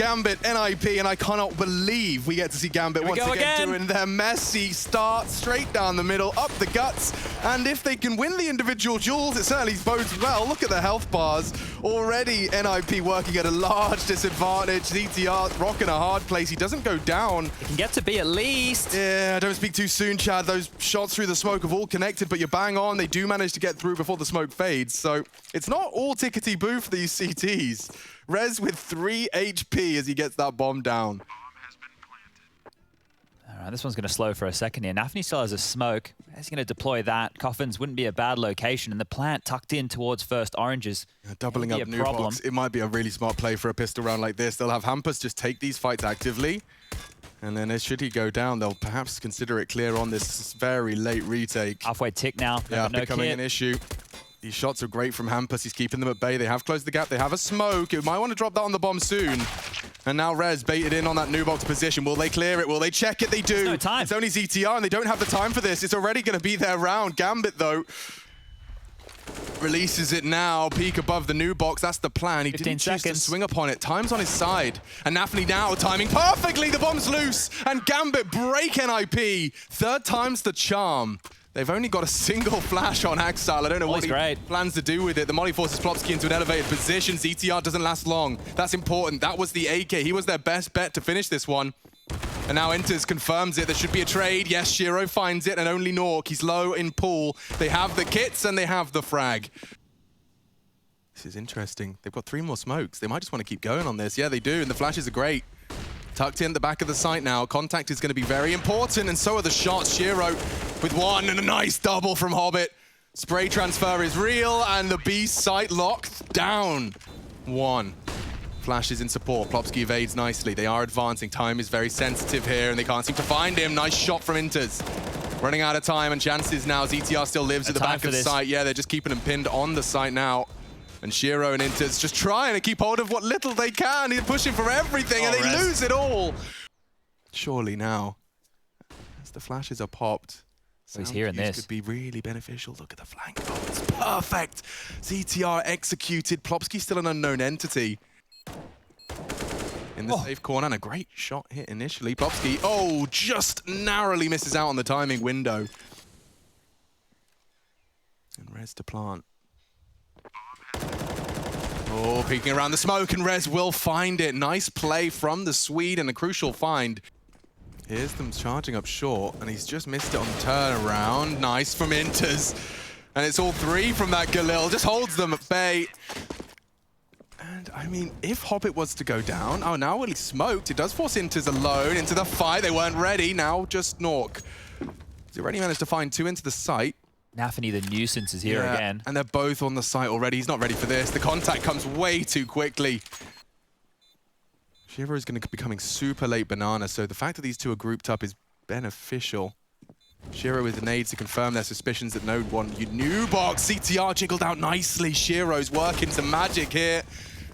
Gambit, NIP, and I cannot believe we get to see Gambit once again doing their messy start straight down the middle, up the guts. And if they can win the individual duels, it certainly bodes well. Look at the health bars. Already NIP working at a large disadvantage. ZTR rocking a hard place. He doesn't go down. It can get to B at least. Yeah, don't speak too soon, Chad. Those shots through the smoke have all connected, but you're bang on. They do manage to get through before the smoke fades. So it's not all tickety-boo for these CTs. Rez with 3 HP as he gets that bomb down. All right, this one's going to slow for a second here. Nafny still has a smoke. He's going to deploy that. Coffins wouldn't be a bad location, and the plant tucked in towards first oranges. Doubling up new box. It might be a really smart play for a pistol round like this. They'll have Hampus just take these fights actively, and then should he go down, they'll perhaps consider it clear on this very late retake. Halfway tick now. Yeah, no becoming kit. an issue. These shots are great from Hampus. He's keeping them at bay. They have closed the gap. They have a smoke. It might want to drop that on the bomb soon. And now Rez baited in on that new box position. Will they clear it? Will they check it? They do. No time. It's only ZTR, and they don't have the time for this. It's already going to be their round. Gambit, though, releases it now. Peek above the new box. That's the plan. He didn't choose to swing upon it. Time's on his side. And Nafny now timing perfectly. The bomb's loose. And Gambit break NIP. Third time's the charm. They've only got a single flash on Axile. I don't know what he plans to do with it. The molly forces Plopsky into an elevated position. ZTR doesn't last long. That's important. That was the AK. He was their best bet to finish this one. And now Enters confirms it. There should be a trade. Yes, Shiro finds it, and only Nork. He's low in pool. They have the kits, and they have the frag. This is interesting. They've got 3 more smokes. They might just want to keep going on this. Yeah, they do, and the flashes are great. Tucked in the back of the site now. Contact is going to be very important, and so are the shots. Shiro with 1 and a nice double from Hobbit. Spray transfer is real, and the B site locked down. 1. Flashes in support. Plopsky evades nicely. They are advancing. Time is very sensitive here, and they can't seem to find him. Nice shot from Inters. Running out of time, and chances now. ZTR still lives at the back of the site. Yeah, they're just keeping him pinned on the site now. And Shiro and Inters just trying to keep hold of what little they can. He's pushing for everything, and they lose it all. Surely now, as the flashes are popped, he's hearing this. Could be really beneficial. Look at the flank. Oh, it's perfect. ZTR executed. Plopsky still an unknown entity. In the safe corner, and a great shot hit initially. Plopsky, just narrowly misses out on the timing window. And Rez to plant. Oh, peeking around the smoke, and Rez will find it. Nice play from the Swede, and a crucial find. Here's them charging up short, and he's just missed it on the turnaround. Nice from Inters. And it's all 3 from that Galil. Just holds them at bay. And, I mean, if Hobbit was to go down... now Willie smoked. It does force Inters alone into the fight. They weren't ready. Now just Nork. He's already managed to find 2 into the site. Nafny, the nuisance, is here again. And they're both on the site already. He's not ready for this. The contact comes way too quickly. Shiro is going to be coming super late banana, so the fact that these 2 are grouped up is beneficial. Shiro with the nades to confirm their suspicions that Node won. New box. CTR jiggled out nicely. Shiro's working some magic here.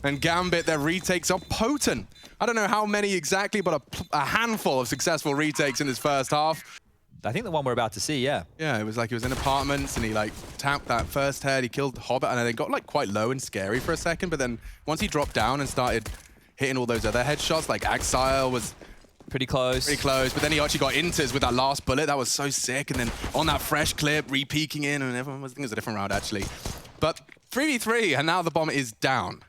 And Gambit, their retakes are potent. I don't know how many exactly, but a handful of successful retakes in this first half. I think the one we're about to see, yeah. Yeah, it was like he was in apartments and he tapped that first head, he killed Hobbit, and then they got quite low and scary for a second, but then once he dropped down and started hitting all those other headshots, like Axile was pretty close, but then he actually got Inters with that last bullet. That was so sick, and then on that fresh clip, re-peeking in, and everyone was thinking it was a different round actually. But 3v3, and now the bomb is down.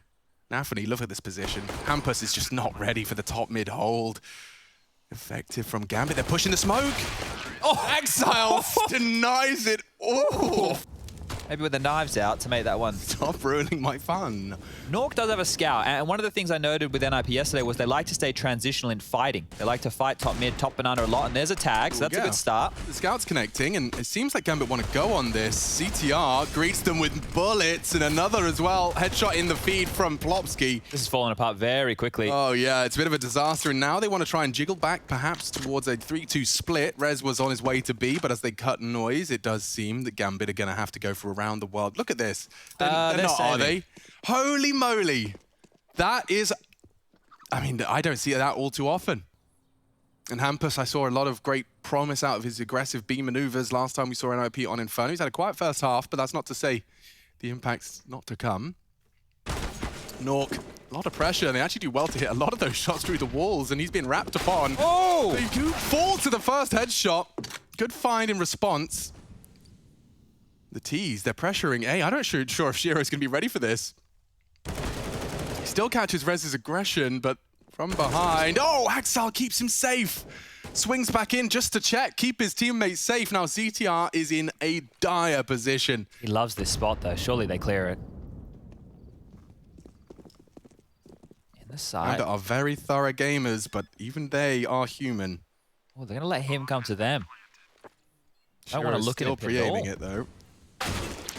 Nafny, look at this position. Hampus is just not ready for the top mid hold. Effective from Gambit. They're pushing the smoke. Axile denies it. Maybe with the knives out to make that one. Stop ruining my fun. Nork does have a scout, and one of the things I noted with NIP yesterday was they like to stay transitional in fighting. They like to fight top mid, top banana a lot, and there's a tag, so that's a good start. The scout's connecting, and it seems like Gambit want to go on this. CTR greets them with bullets, and another as well. Headshot in the feed from Plopsky. This is falling apart very quickly. Oh yeah, it's a bit of a disaster, and now they want to try and jiggle back perhaps towards a 3-2 split. Rez was on his way to B, but as they cut noise, it does seem that Gambit are going to have to go for around the world. Look at this. They're not, are they? Holy moly. That is... I mean, I don't see that all too often. And Hampus, I saw a lot of great promise out of his aggressive B maneuvers last time we saw NIP on Inferno. He's had a quiet first half, but that's not to say the impact's not to come. Nork A lot of pressure, and they actually do well to hit a lot of those shots through the walls, and he's been wrapped upon. Oh! They do fall to the first headshot. Good find in response. The T's, they're pressuring A. I'm not sure if Shiro's going to be ready for this. He still catches Rez's aggression, but from behind. Oh, Axel keeps him safe. Swings back in just to check, keep his teammates safe. Now ZTR is in a dire position. He loves this spot, though. Surely they clear it. In the side. Gambit are very thorough gamers, but even they are human. Oh, they're going to let him come to them. I don't want to look at it. Still pre-aiming it, though.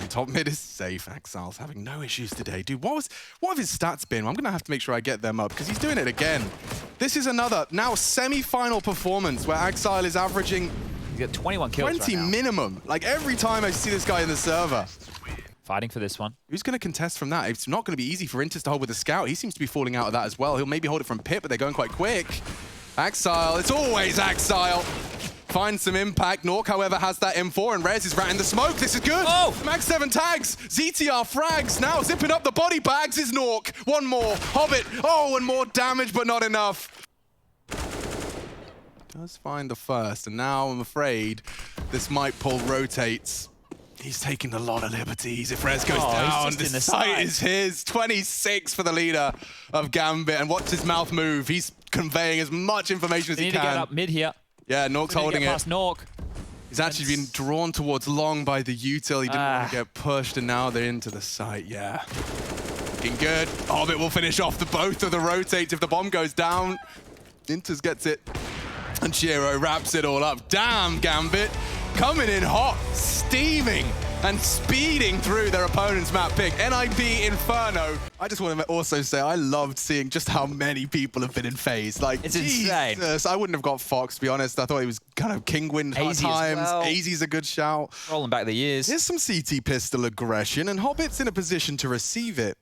And top mid is safe. Axel's having no issues today. Dude, what have his stats been? I'm going to have to make sure I get them up because he's doing it again. This is another now semi-final performance where Axel is averaging He's got 21 kills 20 right now. minimum. Like every time I see this guy in the server. Fighting for this one. Who's going to contest from that? It's not going to be easy for Intis to hold with the scout. He seems to be falling out of that as well. He'll maybe hold it from Pit, but they're going quite quick. Axel, it's always Axel. Finds some impact. Nork, however, has that M4, and Rez is right in the smoke. This is good. Oh! Max 7 tags. ZTR frags. Now zipping up the body bags is Nork. One more. Hobbit. Oh, and more damage, but not enough. Does find the first, and now I'm afraid this might pull rotates. He's taking a lot of liberties. If Rez goes down, the site is his. 26 for the leader of Gambit, and watch his mouth move. He's conveying as much information as he can. Need to get up mid here. Yeah, Nork's holding it. Past Nork. He's actually been drawn towards long by the util. He didn't want to get pushed, and now they're into the site. Yeah. Looking good. Hobbit will finish off both of the rotates if the bomb goes down. Inters gets it. And Shiro wraps it all up. Damn, Gambit. Coming in hot, steaming, and speeding through their opponent's map pick. NIP Inferno. I just want to also say I loved seeing just how many people have been in phase. Like, it's Jesus, insane. I wouldn't have got Fox, to be honest. I thought he was kind of Kingwind at times. Well. AZ's a good shout. Rolling back the years. Here's some CT pistol aggression, and Hobbit's in a position to receive it.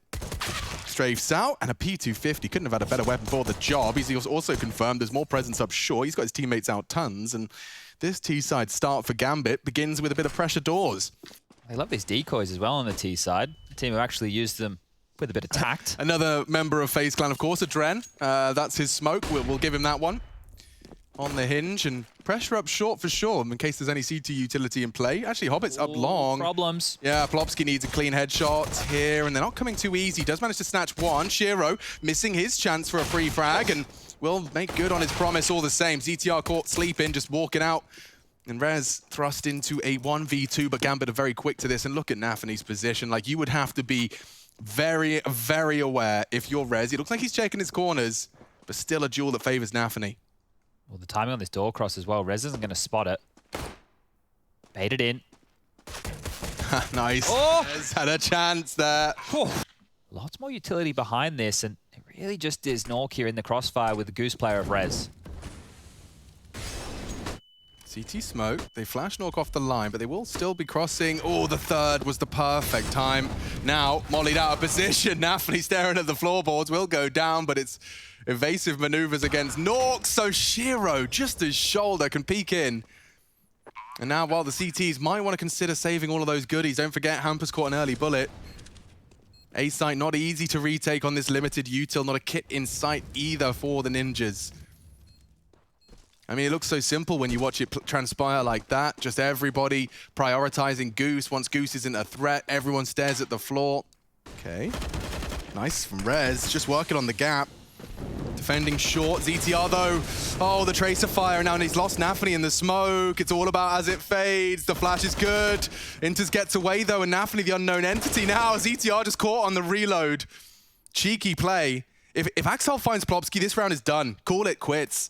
Strafes out, and a P250. Couldn't have had a better weapon for the job. He's also confirmed there's more presence up short. He's got his teammates out tons, and this T-side start for Gambit begins with a bit of pressure doors. They love these decoys as well on the T side. The team who actually used them with a bit of tact. Another member of FaZe Clan, of course, Adren. That's his smoke. We'll give him that one. On the hinge, and pressure up short for sure, in case there's any CT utility in play. Actually, Hobbit's up long. Problems. Yeah, Plopsky needs a clean headshot here, and they're not coming too easy. Does manage to snatch one. Shiro missing his chance for a free frag, and will make good on his promise all the same. ZTR caught sleeping, just walking out. And Rez thrust into a 1v2, but Gambit are very quick to this. And look at Nafany's position. Like, you would have to be very, very aware if you're Rez. It looks like he's checking his corners, but still a duel that favors Nafany. Well, the timing on this door cross as well. Rez isn't going to spot it. Bait it in. Nice. Oh! Rez had a chance there. Oh. Lots more utility behind this, and it really just is Nork here in the crossfire with the goose player of Rez. CT smoke, they flash Nork off the line, but they will still be crossing. Oh, the third was the perfect time. Now, mollied out of position. Nafany staring at the floorboards, will go down, but it's evasive maneuvers against Nork. So Shiro, just his shoulder, can peek in. And now, while the CTs might want to consider saving all of those goodies, don't forget, Hamper's caught an early bullet. A-site not easy to retake on this limited util, not a kit in sight either for the Ninjas. I mean, it looks so simple when you watch it transpire like that. Just everybody prioritizing Goose. Once Goose isn't a threat, everyone stares at the floor. Okay. Nice from Rez, just working on the gap. Defending short. ZTR, though. Oh, the tracer fire. Now he's lost Nafany in the smoke. It's all about as it fades. The flash is good. Inters gets away, though, and Nafany, the unknown entity now. ZTR just caught on the reload. Cheeky play. If Axel finds Plopsky, this round is done. Call it quits.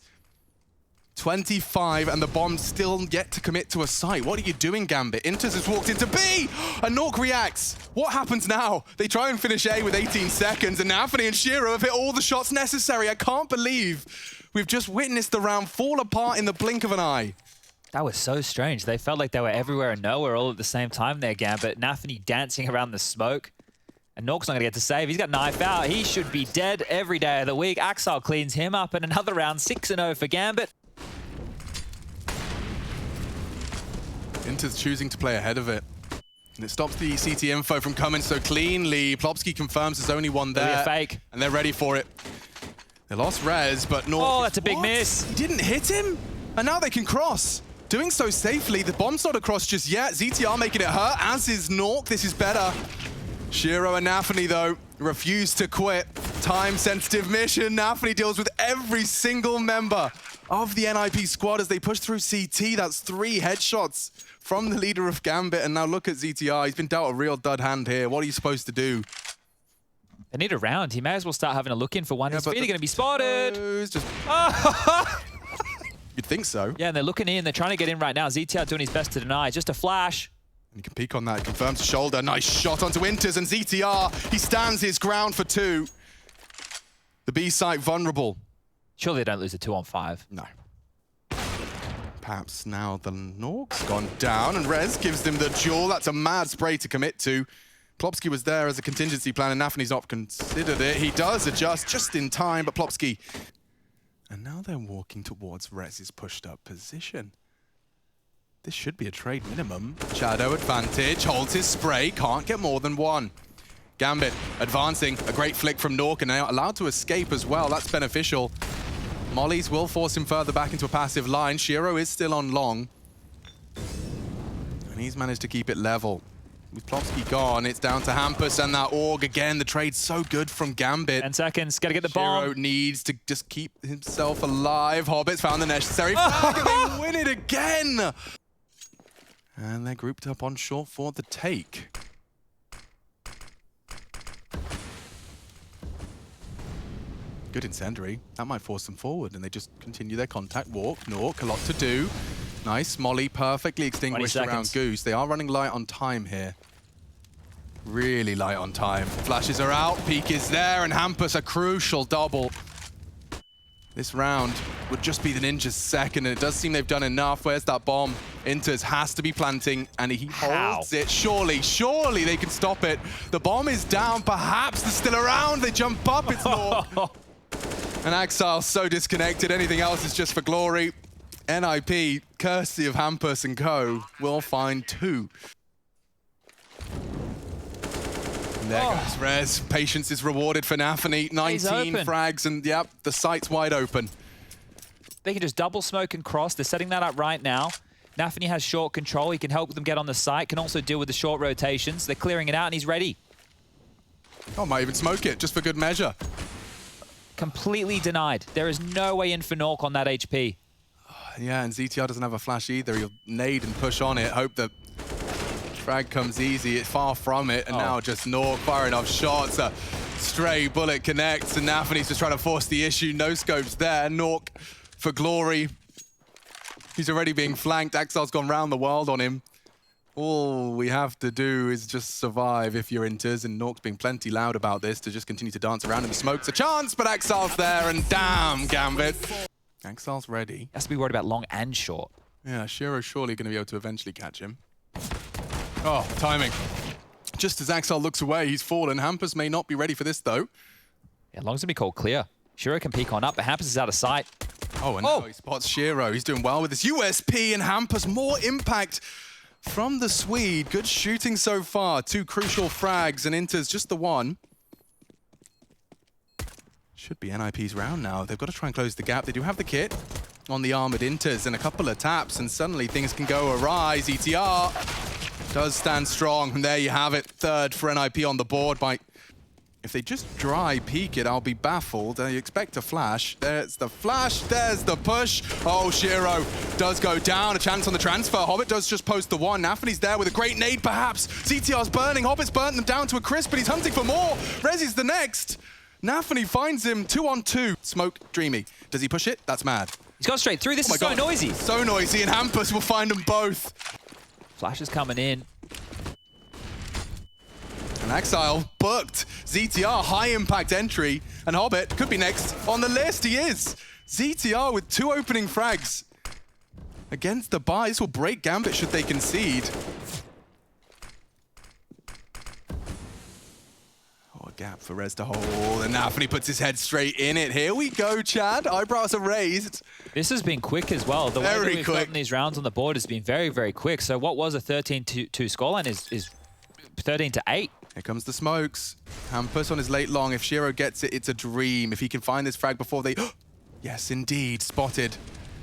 25, and the bomb's still yet to commit to a site. What are you doing, Gambit? Inters has walked into B, and Nork reacts. What happens now? They try and finish A with 18 seconds, and Nafany and Shiro have hit all the shots necessary. I can't believe we've just witnessed the round fall apart in the blink of an eye. That was so strange. They felt like they were everywhere and nowhere all at the same time there, Gambit. Nafany dancing around the smoke. And Nork's not going to get to save. He's got knife out. He should be dead every day of the week. Axel cleans him up, and another round, 6-0 for Gambit. Inter's choosing to play ahead of it. And it stops the CT info from coming so cleanly. Plopsky confirms there's only one there. A fake. And they're ready for it. They lost Rez, but North... Oh, that's a big miss. He didn't hit him? And now they can cross. Doing so safely. The bomb's not across just yet. ZTR making it hurt, as is Nork. This is better. Shiro and Nafany, though, refuse to quit. Time-sensitive mission. Nafany deals with every single member of the NIP squad as they push through CT. That's 3 headshots from the leader of Gambit. And now look at ZTR. He's been dealt a real dud hand here. What are you supposed to do? They need a round. He may as well start having a look in for one. His feet are going to be spotted. Just... You'd think so. Yeah, and they're looking in. They're trying to get in right now. ZTR doing his best to deny. Just a flash. And he can peek on that. Confirms shoulder. Nice shot onto Winters. And ZTR, he stands his ground for 2. The B site vulnerable. Surely they don't lose a 2-on-5. No. Perhaps now the Nork's gone down. And Rez gives them the duel. That's a mad spray to commit to. Plopsky was there as a contingency plan, and Nafany's not considered it. He does adjust just in time, but Plopsky... And now they're walking towards Rez's pushed-up position. This should be a trade minimum. Shadow advantage, holds his spray, can't get more than 1. Gambit advancing, a great flick from Nork, and now allowed to escape as well. That's beneficial. Mollies will force him further back into a passive line. Shiro is still on long. And he's managed to keep it level. With Plopsky gone, it's down to Hampus and that Org again. The trade's so good from Gambit. 10 seconds, gotta get the Shiro bomb. Needs to just keep himself alive. Hobbit's found the necessary flag and they win it again. And they're grouped up on short for the take. Good incendiary. That might force them forward and they just continue their contact walk. Nork, a lot to do. Nice, Molly perfectly extinguished around Goose. They are running light on time here. Really light on time. Flashes are out, Peak is there, and Hampus a crucial double. This round would just be the Ninja's second, and it does seem they've done enough. Where's that bomb? Inters has to be planting, and he holds it. Surely, surely they can stop it. The bomb is down, perhaps they're still around. They jump up, it's Nork. And Axile's so disconnected, anything else is just for glory. NIP, courtesy of Hampus and co, will find 2. And there goes Rez. Patience is rewarded for Nafany. 19 frags, and yep, the site's wide open. They can just double smoke and cross. They're setting that up right now. Nafany has short control. He can help them get on the site, can also deal with the short rotations. They're clearing it out, and he's ready. Oh, might even smoke it, just for good measure. Completely denied. There is no way in for Nork on that HP. Yeah, and ZTR doesn't have a flash either. He'll nade and push on it, hope the frag comes easy. It's far from it, and now just Nork firing off shots. A stray bullet connects, and Nafany's just trying to force the issue. No scopes there. Nork for glory. He's already being flanked. Axile's gone round the world on him. All we have to do is just survive if you're Inters, and Nork's being plenty loud about this to just continue to dance around in the smoke's a chance, but Axile's there, and damn, Gambit. Axile's ready. Has to be worried about long and short. Yeah, Shiro's surely going to be able to eventually catch him. Oh, timing. Just as Axile looks away, he's fallen. Hampus may not be ready for this, though. Yeah, long's going to be called clear. Shiro can peek on up, but Hampus is out of sight. Oh, and now he spots Shiro. He's doing well with his USP, and Hampus, more impact from the Swede. Good shooting so far. 2 crucial frags, and Inter's just the 1. Should be NIP's round now. They've got to try and close the gap. They do have the kit on the armored Inters and a couple of taps, and suddenly things can go awry. ETR does stand strong, and there you have it. 3rd for NIP on the board. If they just dry peek it, I'll be baffled. You expect a flash. There's the flash. There's the push. Oh, Shiro does go down. A chance on the transfer. Hobbit does just post the 1. Nafany's there with a great nade, perhaps. CTR's burning. Hobbit's burnt them down to a crisp, but he's hunting for more. Rezi's the next. Nafany finds him 2-on-2. Smoke, dreamy. Does he push it? That's mad. He's gone straight through. This is so noisy. So noisy, and Hampus will find them both. Flash is coming in. And Axile booked. ZTR, high impact entry. And Hobbit could be next on the list. He is. ZTR with 2 opening frags. Against the buy. This will break Gambit should they concede. Gap for Rez to hold, and Nafany puts his head straight in it. Here we go, Chad. Eyebrows are raised. This has been quick as well. The way that we've gotten these rounds on the board has been very, very quick. So what was a 13-2 scoreline is 13-8. Here comes the smokes. Hampus on his late long. If Shiro gets it, it's a dream. If he can find this frag before they... Yes, indeed. Spotted.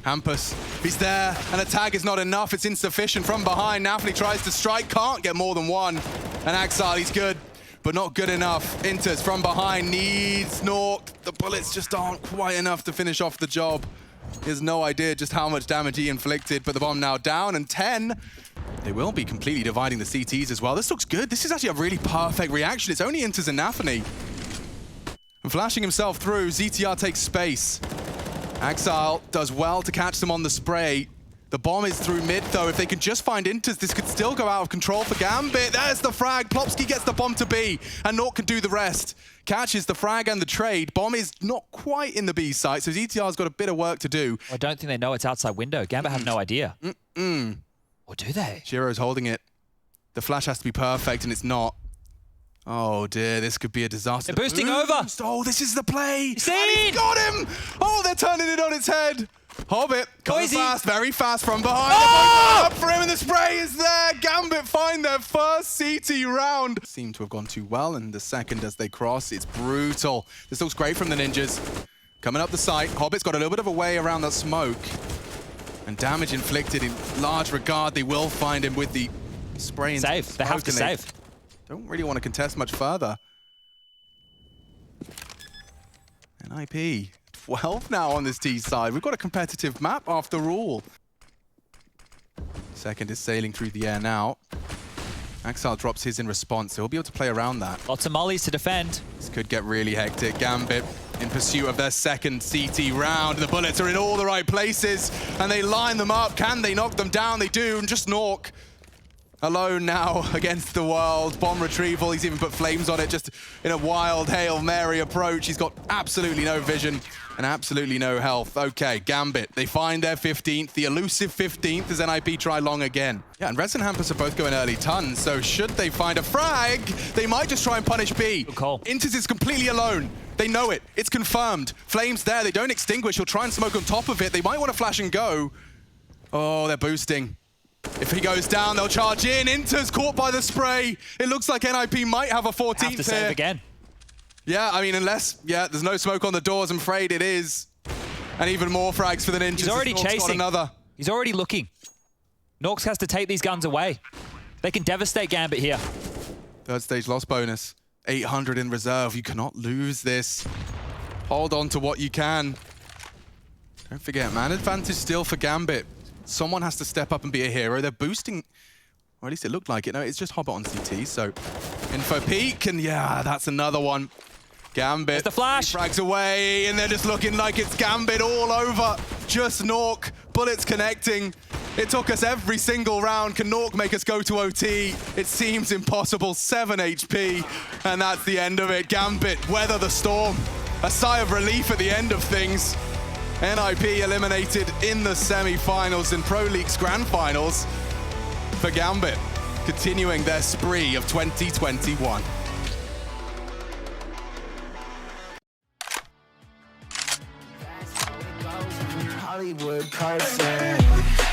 Hampus, he's there, and a tag is not enough. It's insufficient from behind. Nafli tries to strike, can't get more than one. And Axel, he's good, but not good enough. Enters from behind, needs Nork. The bullets just aren't quite enough to finish off the job. He has no idea just how much damage he inflicted, but the bomb now down, and 10. They will be completely dividing the CTs as well. This looks good. This is actually a really perfect reaction. It's only Enters and Nafni. And flashing himself through, ZTR takes space. Axel does well to catch them on the spray. The bomb is through mid, though. If they can just find Inters, this could still go out of control for Gambit. There's the frag. Plopsky gets the bomb to B, and Nork can do the rest. Catches the frag and the trade. Bomb is not quite in the B site, so ZTR's got a bit of work to do. I don't think they know it's outside window. Gambit have no idea. Or do they? Shiro's holding it. The flash has to be perfect, and it's not. Oh dear, this could be a disaster. They're boosting over. Oh, this is the play. Seen. And he's got him. Oh, they're turning it on its head. Hobbit coming fast, very fast from behind. Oh! Up for him, and the spray is there. Gambit find their first CT round. Seem to have gone too well, and the second as they cross, it's brutal. This looks great from the ninjas. Coming up the site, Hobbit's got a little bit of a way around that smoke. And damage inflicted in large regard. They will find him with the spray. Save. They have to save. Don't really want to contest much further. NIP, 12 now on this T side. We've got a competitive map after all. Second is sailing through the air now. Axel drops his in response, so he'll be able to play around that. Lots of mollies to defend. This could get really hectic. Gambit in pursuit of their second CT round. The bullets are in all the right places, and they line them up. Can they knock them down? They do, and just Nork. Alone now against the world. Bomb retrieval. He's even put flames on it just in a wild Hail Mary approach. He's got absolutely no vision and absolutely no health. Okay, Gambit. They find their 15th, the elusive 15th as NIP try long again. Yeah, and Rez and Hampus are both going early tons, so should they find a frag, they might just try and punish B. Good call. Inters is completely alone. They know it. It's confirmed. Flames there. They don't extinguish. He'll try and smoke on top of it. They might want to flash and go. Oh, they're boosting. If he goes down, they'll charge in. Inter's caught by the spray. It looks like NIP might have a 14th Have to save here. again. Yeah, I mean, unless, there's no smoke on the doors, I'm afraid it is. And even more frags for the ninjas. He's already chasing. Another. He's already looking. Norks has to take these guns away. They can devastate Gambit here. Third stage loss bonus. 800 in reserve. You cannot lose this. Hold on to what you can. Don't forget, man advantage still for Gambit. Someone has to step up and be a hero. They're boosting, or at least it looked like it. No, it's just Hobbit on CT, so info peak, and yeah, that's another one. Gambit. There's the flash. Frags away, and they're just looking like it's Gambit all over. Just Nork. Bullets connecting. It took us every single round. Can Nork make us go to OT? It seems impossible. 7 HP, and that's the end of it. Gambit weather the storm. A sigh of relief at the end of things. NIP eliminated in the semi-finals and Pro League's grand finals for Gambit, continuing their spree of 2021. Hollywood person.